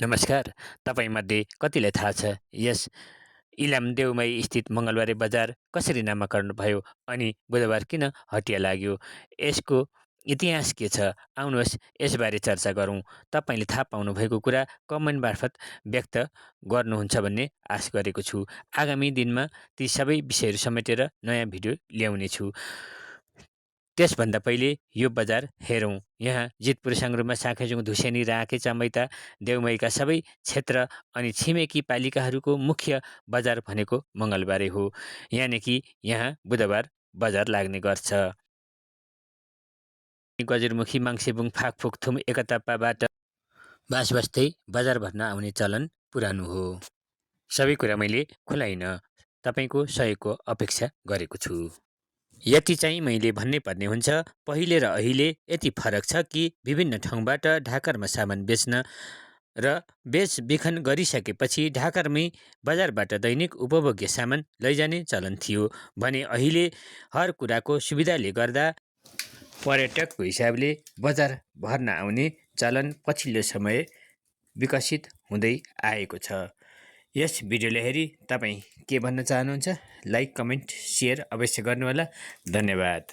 नमस्कार। तपाईँमध्ये कतिलाई थाहा छ यस इलाम देउमाई स्थित मङ्गलबारे बजार कसरी नामाकरण भयो अनि बुधबार किन हटिया लाग्यो? यसको इतिहास के छ? आउनुहोस् यसबारे चर्चा गरौँ। तपाईँले थाहा पाउनुभएको कुरा कमेन्ट मार्फत व्यक्त गर्नुहुन्छ भन्ने आश गरेको छु। आगामी दिनमा ती सबै विषयहरू समेटेर नयाँ भिडियो ल्याउनेछु। त्यसभन्दा पहिले यो बजार हेरौँ। यहाँ जितपुर साङ्ग्रोमा साँखेजुङ धुसेनी राँके चमैता देउमैका सबै क्षेत्र अनि छिमेकी पालिकाहरूको मुख्य बजार भनेको मङ्गलबारे हो। यहाँ बुधबार बजार लाग्ने गर्छ। गजुरमुखी मङ्सेबुङ फाकफुक थुम एकताप्पाबाट बास बस्दै बजार भर्न आउने चलन पुरानो हो। सबै कुरा मैले खुलाइन, तपाईँको सहयोगको अपेक्षा गरेको छु। यति चाहिँ मैले भन्नै पर्ने हुन्छ, पहिले र अहिले यति फरक छ कि विभिन्न ठाउँबाट ढाकरमा सामान बेच्न र बेचबिखन गरिसकेपछि ढाकरमै बजारबाट दैनिक उपभोग्य सामान लैजाने चलन थियो भने अहिले हर कुराको सुविधाले गर्दा पर्यटकको हिसाबले बजार भर्न आउने चलन पछिल्लो समय विकसित हुँदै आएको छ। यस भिडियोलाई हेरी तपाईँ के भन्न चाहनुहुन्छ? लाइक, कमेन्ट, सेयर अवश्य गर्नुहोला। धन्यवाद।